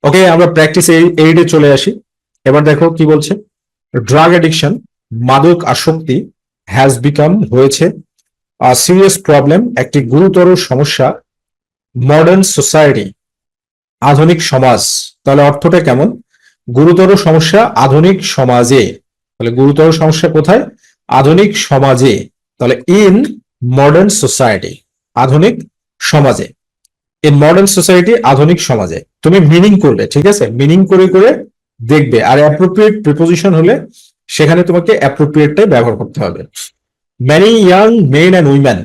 ওকে, আমরা প্র্যাকটিস এইডে চলে আসি। এবার দেখো কি বলছে। ড্রাগ অ্যাডিকশন, মাদক আসক্তি, হ্যাজ বিকাম হয়েছে সিরিয়াস প্রবলেম, একটি গুরুতর সমস্যা, মডার্ন সোসাইটি আধুনিক সমাজ। তাহলে অর্থটা কেমন? গুরুতর সমস্যা আধুনিক সমাজে। তাহলে গুরুতর সমস্যা কোথায়? আধুনিক সমাজে। তাহলে ইন মডার্ন সোসাইটি, আধুনিক সমাজে। ইন মডার্ন সোসাইটি, আধুনিক সমাজে। তুমি মিনিং করবে, ঠিক আছে? মিনিং করে করে দেখবে, আর অ্যাপ্রোপ্রিয়েট প্রিপোজিশন হলে সেখানে তোমাকে অ্যাপ্রোপ্রিয়েটটাই ব্যবহার করতে হবে। Many young men and women.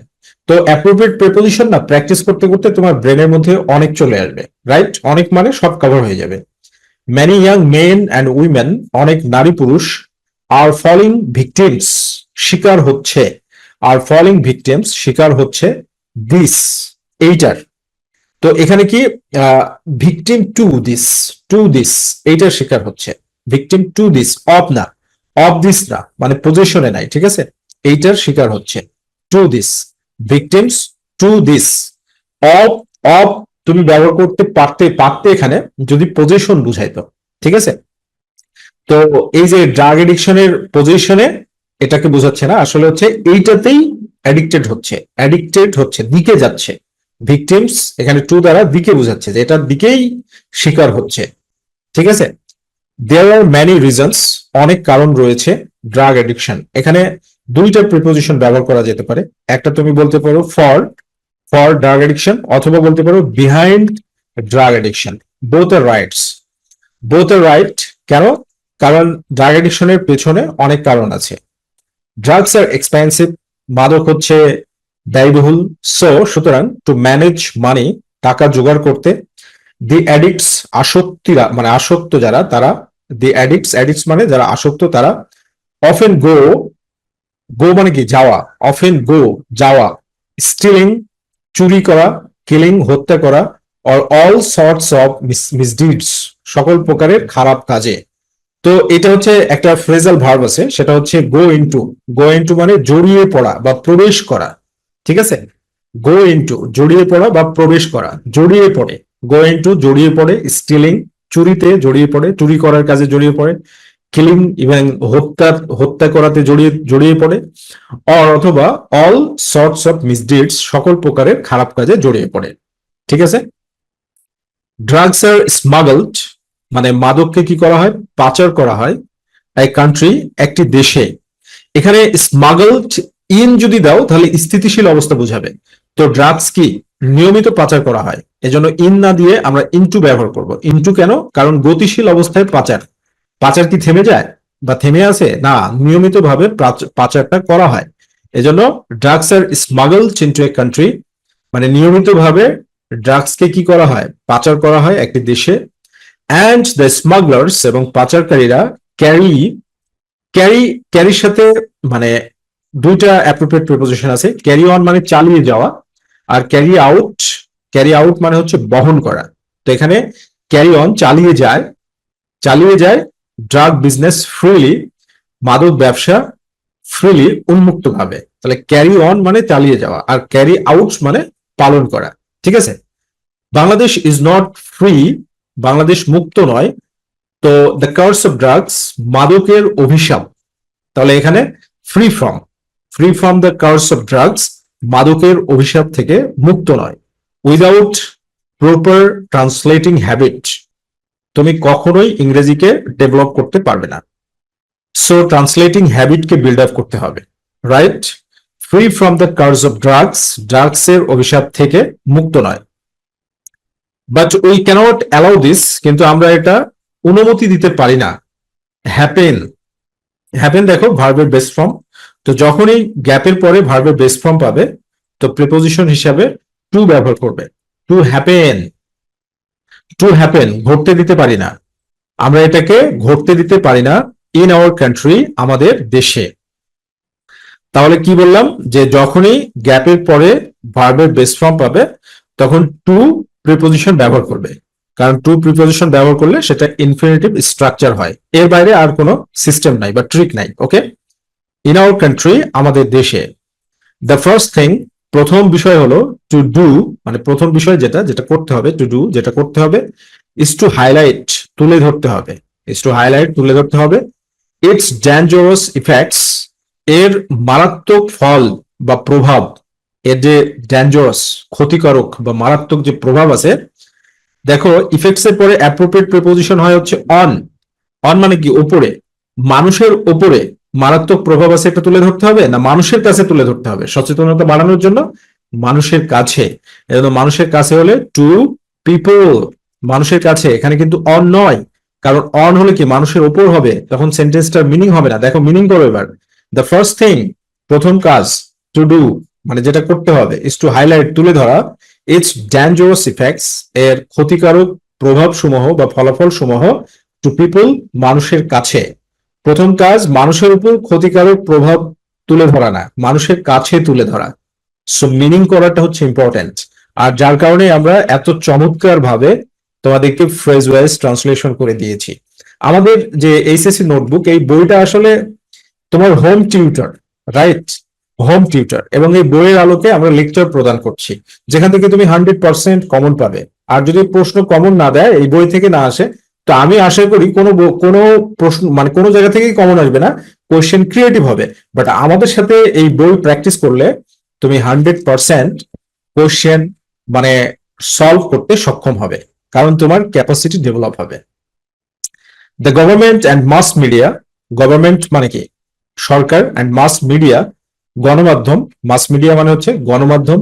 তো অ্যাপ্রোপ্রিয়েট প্রিপোজিশন না প্র্যাকটিস করতে করতে তোমার ব্রেনের মধ্যে অনেক চলে আসবে, রাইট? অনেক মানে সব কভার হয়ে যাবে। Many young men and women, অনেক নারী পুরুষ, আর ফলিং ভিকটিমস, শিকার হচ্ছে, আর ফলিং ভিকটিমস, শিকার হচ্ছে, দিস, এইটার। তো এখানে কি ভিকটিম টু দিস এইটার শিকার হচ্ছে। ভিকটিম টু দিস, অফ না, অফ দিস না, মানে পজিশনে নাই, ঠিক আছে? এইটার শিকার হচ্ছে, to this, victims to this. Of, of তুমি ব্যবহার করতে পারতে এখানে যদি পজিশন বুঝাইতো, ঠিক আছে? তো এই যে ড্রাগ এডিকশনের পজিশনে এটাকে বোঝাচ্ছে না, আসলে হচ্ছে এইটাতেই অ্যাডিক্টেড হচ্ছে, দিকে যাচ্ছে। ভিকটিমস এখানে টু দ্বারা দিকে বোঝাচ্ছে, যে এটার দিকেই শিকার হচ্ছে, ঠিক আছে? দেয়ার আর ম্যানি রিজনস, অনেক কারণ রয়েছে ড্রাগ এডিকশন। এখানে দুইটা প্রিপোজিশন ব্যবহার করা যেতে পারে। একটা তুমি বলতে পারো ফর ড্রাগ এডিকশন, অথবা বলতে পারো বিহাইন্ড ড্রাগ এডিকশন। বোথ আর রাইট। কেন? কারণ ড্রাগ এডিকশনের পেছনে অনেক কারণ আছে। ড্রাগস আর এক্সপেন্সিভ, মাদক হচ্ছে ব্যয়বহুল। সুতরাং টু ম্যানেজ মানি, টাকা জোগাড় করতে। দি অ্যাডিক্টস, আসক্তিরা মানে আসক্ত যারা, তারা। দি অ্যাডিক্টস মানে যারা আসক্ত তারা। অফেন গো মানে কি? যাওয়া। অফেন গো, যাওয়া। স্টিলিং, চুরি করা। কিলিং, হত্যা করা। অর অল সর্টস অফ মিসডিডস, সকল প্রকারের খারাপ কাজে। তো এটা হচ্ছে একটা ফ্রেজাল ভার্ব আছে, সেটা হচ্ছে গো ইনটু মানে জড়িয়ে পড়া বা প্রবেশ করা, ঠিক আছে? গো ইনটু জড়িয়ে পড়া বা প্রবেশ করা, জড়িয়ে পড়ে। গো ইনটু জড়িয়ে পড়ে, স্টিলিং চুরিতে জড়িয়ে পড়ে, চুরি করার কাজে জড়িয়ে পড়ে, কিলিং এবং হত্যা করাতে জড়িয়ে পড়ে, অথবা অল সর্টস অফ মিসডিডস, সকল প্রকারের খারাপ কাজে জড়িয়ে পড়ে, ঠিক আছে? ড্রাগস আর স্মাগলড, মানে মাদককে কি করা হয়? পাচার করা হয়। এ কান্ট্রি, একটি দেশে। এখানে স্মাগলড ইন যদি দাও তাহলে স্থিতিশীল অবস্থা বোঝাবে। তো ড্রাগস কি? নিয়মিত পাচার করা হয়, এজন্য ইন না দিয়ে আমরা ইনটু ব্যবহার করব। ইনটু কেন? কারণ গতিশীল অবস্থায় পাচার কি থেমে যায় বা থেমে আছে? না, নিয়মিত ভাবে পাচারটা করা হয়। এজন্য ড্রাগস আর স্মাগলড ইনটু এ কান্ট্রি, মানে নিয়মিত ভাবে ড্রাগসকে কি করা হয়? পাচার করা হয় একটি দেশে। অ্যান্ড দ্য স্মাগলার্স, এবং পাচারকারীরা, ক্যারির সাথে মানে দুইটা অ্যাপ্রোপ্রিয়েট প্রিপোজিশন আছে। ক্যারি অন মানে চালিয়ে যাওয়া, আর ক্যারি আউট মানে হচ্ছে বহন করা। তো এখানে ক্যারি অন চালিয়ে যায় ড্রাগ বিজনেস ফ্রিলি, মাদক ব্যবসা ফ্রিলি, উন্মুক্ত ভাবে। তাহলে ক্যারি অন মানে চালিয়ে যাওয়া, আর ক্যারি আউট মানে পালন করা, ঠিক আছে? Bangladesh is not free, Bangladesh মুক্ত নয়। তো দ্য কার্স অফ ড্রাগস, মাদকের অভিশাপ। তাহলে এখানে free from the curse of drugs, মাদকের অভিশাপ থেকে মুক্ত নয়। উইদাউট প্রপার ট্রান্সলেটিং হ্যাবিট, তুমি কখনোই ইংরেজিকে ডেভেলপ করতে পারবে না। সো ট্রান্সলেটিং হ্যাবিটকে বিল্ড আপ করতে হবে, right? Free from the curse of drugs এর অভিশাপ থেকে মুক্ত নয়। But we can't allow this, কিন্তু আমরা এটা অনুমতি দিতে পারি না। হ্যাপেন দেখো ভার্বের বেস ফর্ম। তো যখনই গ্যাপের পরে ভার্বের বেস ফর্ম পাবে, তো প্রিপোজিশন হিসাবে টু ব্যবহার করবে। টু হ্যাপেন ঘটতে দিতে পারি না, আমরা এটাকে ঘটতে দিতে পারি না। ইন আওয়ার কান্ট্রি, আমাদের দেশে। তাহলে কি বললাম? যে যখনই গ্যাপের পরে ভার্বের বেস ফর্ম পাবে, তখন টু প্রিপোজিশন ব্যবহার করবে, কারণ টু প্রিপোজিশন ব্যবহার করলে সেটা ইনফিনিটিভ স্ট্রাকচার হয়। এর বাইরে আর কোনো সিস্টেম নাই বা ট্রিক নাই, ওকে? ইন আওয়ার কান্ট্রি, আমাদের দেশে। দ্য ফার্স্ট থিং, প্রথম বিষয় হলো টু ডু, মানে প্রথম বিষয় যেটা করতে হবে, টু ডু যেটা করতে হবে, ইজ টু হাইলাইট, তুলে ধরতে হবে, ইজ টু হাইলাইট, তুলে ধরতে হবে, ইটস ডেঞ্জারাস ইফেক্টস, এর মারাত্মক ফল বা প্রভাব, এর যে ডেঞ্জারাস, ক্ষতিকারক বা মারাত্মক যে প্রভাব আছে। দেখো ইফেক্টস এর পরে অ্যাপ্রোপ্রিয়েট প্রিপোজিশন হয় হচ্ছে অন। অন মানে কি? উপরে, মানুষের উপরে মারাত্মক প্রভাব আছে এটা তুলে ধরতে হবে, না মানুষের কাছে তুলে ধরতে হবে সচেতনতা বাড়ানোর জন্য? মানুষের কাছে। এজন্য মানুষের কাছে হলে টু পিপল, মানুষের কাছে। এখানে কিন্তু অন নয়, কারণ অন হলে কি মানুষের উপর হবে, তখন সেন্টেন্সটার মিনিং হবে না। দেখো মিনিং করো এবার। দ্য ফার্স্ট থিং, প্রথম কাজ, টু ডু মানে যেটা করতে হবে, ইজ টু হাইলাইট, তুলে ধরা, ইটস ডেঞ্জারাস ইফেক্টস, এর ক্ষতিকারক প্রভাব সমূহ বা ফলাফল সমূহ, টু পিপল মানুষের কাছে। প্রথম কাজ মানুষের উপর ক্ষতিকারক প্রভাব তুলে ধরা না, মানুষের কাছে তুলে ধরা। সো মিনিং করাটা হচ্ছে ইম্পর্টেন্ট। আর যার কারণে আমরা এত চমৎকার ভাবে তোমাদেরকে ফ্রেজ ওয়াইজ ট্রান্সলেশন করে দিয়েছি। আমাদের যে এইচএসসি নোটবুক, এই বইটা আসলে তোমার home tutor, right? Home tutor, এবং এই বইয়ের আলোকে আমরা লেকচার প্রদান করছি, যেখান থেকে তুমি 100% কমন পাবে। আর যদি প্রশ্ন কমন না দেয়, এই বই থেকে না আসে, তো আমি আশা করি কোনো প্রশ্ন মানে কোনো জায়গা থেকেই কমন আসবে না, কোয়েশ্চেন ক্রিয়েটিভ হবে। বাট আমাদের সাথে এই বই প্র্যাকটিস করলে তুমি 100% কোয়েশ্চেন মানে সলভ করতে সক্ষম হবে, কারণ তোমার ক্যাপাসিটি ডেভেলপ হবে। The government and mass media, government মানে কি? সরকার, অ্যান্ড মাস মিডিয়া গণমাধ্যম, মাস মিডিয়া মানে হচ্ছে গণমাধ্যম,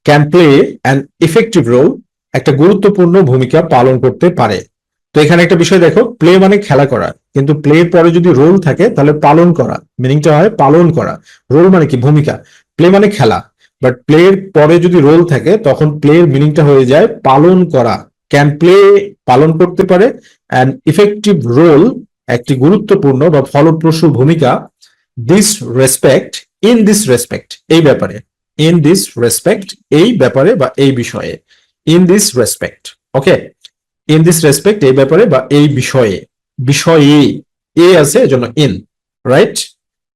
can play an effective role, একটা গুরুত্বপূর্ণ ভূমিকা পালন করতে পারে। তো এখানে একটা বিষয় দেখো, প্লে মানে খেলা করা, কিন্তু প্লে এর পরে যদি রোল থাকে তাহলে পালন করা, মিনিংটা হয় পালন করা। রোল মানে কি? ভূমিকা। প্লে মানে খেলা, বাট প্লে এর পরে যদি রোল থাকে তখন প্লে এর মিনিংটা হয়ে যায় পালন করা। ক্যান প্লে পালন করতে পারে, অ্যান ইফেক্টিভ রোল একটি গুরুত্বপূর্ণ বা ফলপ্রসূ ভূমিকা, this respect, in this respect এই ব্যাপারে, ইন দিস রেসপেক্ট এই ব্যাপারে বা এই বিষয়ে, in this respect, okay? In this respect এই ব্যাপারে বা এই বিষয়ে, বিষয়ে এ আছে এজন্য in, right?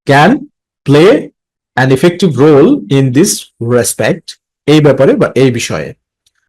Can play an effective role in this respect এই ব্যাপারে বা এই বিষয়ে।